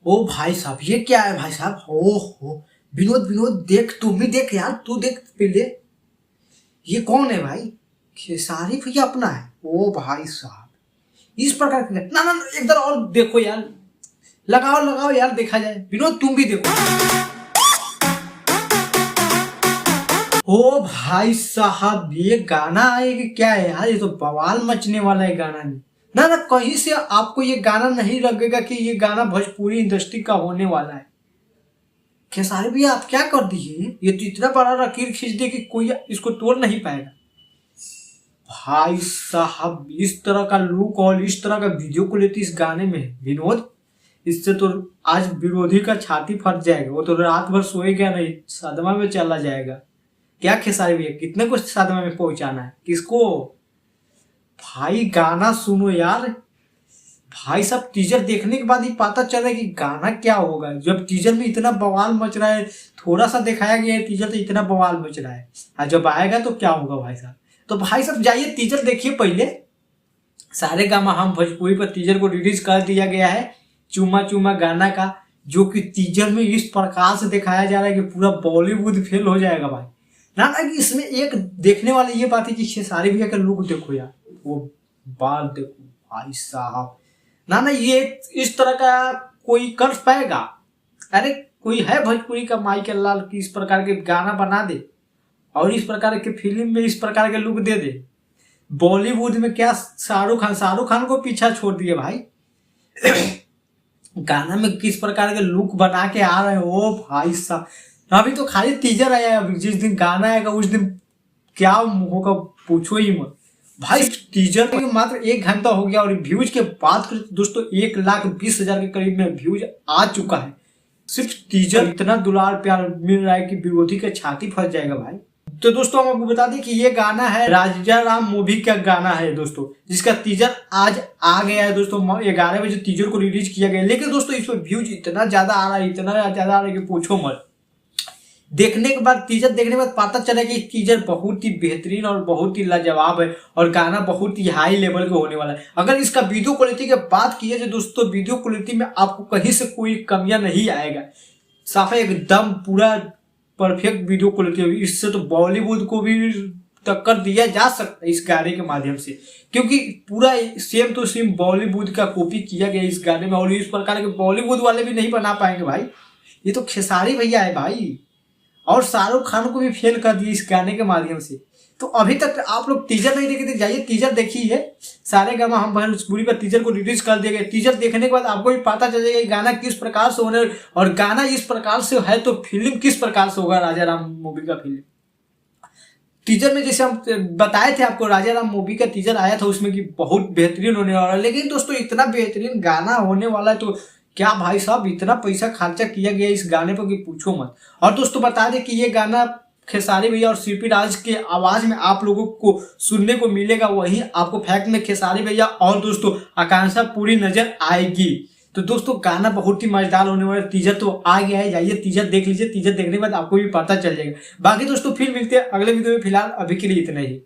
ओ भाई साहब, ये क्या है भाई साहब? हो विनोद विनोद, देख तुम भी देख यार, तू देख पहले। ये कौन है भाई? खेसारी भैया अपना है? ओ भाई साहब, इस प्रकार के ना ना ना, एक बार और देखो यार, लगाओ लगाओ यार, देखा जाए। विनोद तुम भी देखो। ओ भाई साहब, ये गाना है कि क्या है यार? ये तो बवाल मचने वाला है गाना। नहीं ना ना, कहीं से आपको ये गाना नहीं लगेगा कि ये गाना भोजपुरी इंडस्ट्री का होने वाला है। खेसारी भैया आप क्या कर दिए? ये तो इतना बड़ा लकीर खींच दिए कि कोई इसको तोड़ नहीं पाएगा। भाई साहब, इस तरह का लुक और इस तरह का वीडियो को लेते इस गाने में विनोद, इससे तो आज विरोधी का छाती फट जाएगा। वो तो रात भर सोएगा नहीं, सदमा में चला जाएगा। क्या खेसारी भैया, कितने को सदमा में पहुंचाना है किसको? भाई गाना सुनो यार। भाई साहब, टीजर देखने के बाद ही पता चला कि गाना क्या होगा। जब टीजर में इतना बवाल मच रहा है, थोड़ा सा दिखाया गया है टीजर तो इतना बवाल मच रहा है, और जब आएगा तो क्या होगा भाई साहब? तो भाई साहब जाइए टीजर देखिए पहले। सारे गामा हम भोजपुरी पर टीजर को रिलीज कर दिया गया है, चुमा चुमा गाना का, जो कि टीजर में इस प्रकार से दिखाया जा रहा है कि पूरा बॉलीवुड फेल हो जाएगा भाई। ना ना, कि इसमें एक देखने वाली ये बात है कि खेसारी भैया का लुक देखो यार, वो बाल देखो भाई साहब। ना ना, ये इस तरह का कोई कर पाएगा? अरे कोई है भोजपुरी का माइकल लाल की इस प्रकार के गाना बना दे और इस प्रकार के फिल्म में इस प्रकार के लुक दे दे? बॉलीवुड में क्या शाहरुख खान को पीछा छोड़ दिए भाई। गाना में किस प्रकार के लुक बना के आ रहे हैं ओ भाई साहब। अभी तो खाली टीजर आया है, अभी जिस दिन गाना आएगा उस दिन क्या होगा पूछो ही मत भाई। टीजर में मात्र 1 घंटा हो गया और व्यूज के बात करें तो दोस्तों 1,20,000 के करीब में व्यूज आ चुका है। सिर्फ टीजर इतना दुलार प्यार मिल रहा है कि विरोधी का छाती फंस जाएगा भाई। तो दोस्तों हम आपको बता दें कि ये गाना है राजा राम मूवी का गाना है दोस्तों, जिसका टीजर आज आ गया है दोस्तों। 11 बजे टीजर को रिलीज किया गया, लेकिन दोस्तों इसमें व्यूज इतना ज्यादा आ रहा है, इतना ज्यादा आ रहा है कि पूछो मत। देखने के बाद, टीजर देखने के बाद पता चला कि टीजर बहुत ही बेहतरीन और बहुत ही लाजवाब है और गाना बहुत ही हाई लेवल का होने वाला है। अगर इसका वीडियो क्वालिटी की बात की जाए दोस्तों, वीडियो क्वालिटी में आपको कहीं से कोई कमियां नहीं आएगा, साफ एकदम पूरा परफेक्ट वीडियो क्वालिटी है। इससे तो बॉलीवुड को भी टक्कर दिया जा सकता है इस गाने के माध्यम से, क्योंकि पूरा सेम टू सेम बॉलीवुड का कॉपी किया गया इस गाने में, और इस प्रकार के बॉलीवुड वाले भी नहीं बना पाएंगे भाई। ये तो खेसारी भैया है भाई, और शाहरुख खान को भी फेल कर दिया इस गाने के माध्यम से। तो अभी तक आप लोग टीजर नहीं देखे थे, जाइए टीजर देखिए। सारे गामा हम भोजपुरी पर टीजर को रिलीज कर दिया गया। टीजर देखने के बाद आपको भी पता चल जाएगा गाना किस प्रकार से होने, और गाना इस प्रकार से है तो फिल्म किस प्रकार से होगा। राजा राम मूवी का फिल्म टीजर में जैसे हम बताए थे आपको, राजा राम मूवी का टीजर आया था उसमें कि बहुत बेहतरीन होने वाला है, लेकिन दोस्तों इतना बेहतरीन गाना होने वाला है तो क्या भाई साहब, इतना पैसा खर्चा किया गया इस गाने पर कि पूछो मत। और दोस्तों बता दें कि ये गाना खेसारी भैया और सीपी राज के आवाज में आप लोगों को सुनने को मिलेगा, वही आपको फैक्ट में खेसारी भैया और दोस्तों आकांक्षा पूरी नजर आएगी। तो दोस्तों गाना बहुत ही मजेदार होने वाला है। टीजर तो आ गया है, जाइए टीजर देख लीजिए। टीजर देखने के बाद आपको भी पता चल जाएगा। बाकी दोस्तों फिर मिलते हैं अगले वीडियो में, फिलहाल अभी के लिए इतना ही।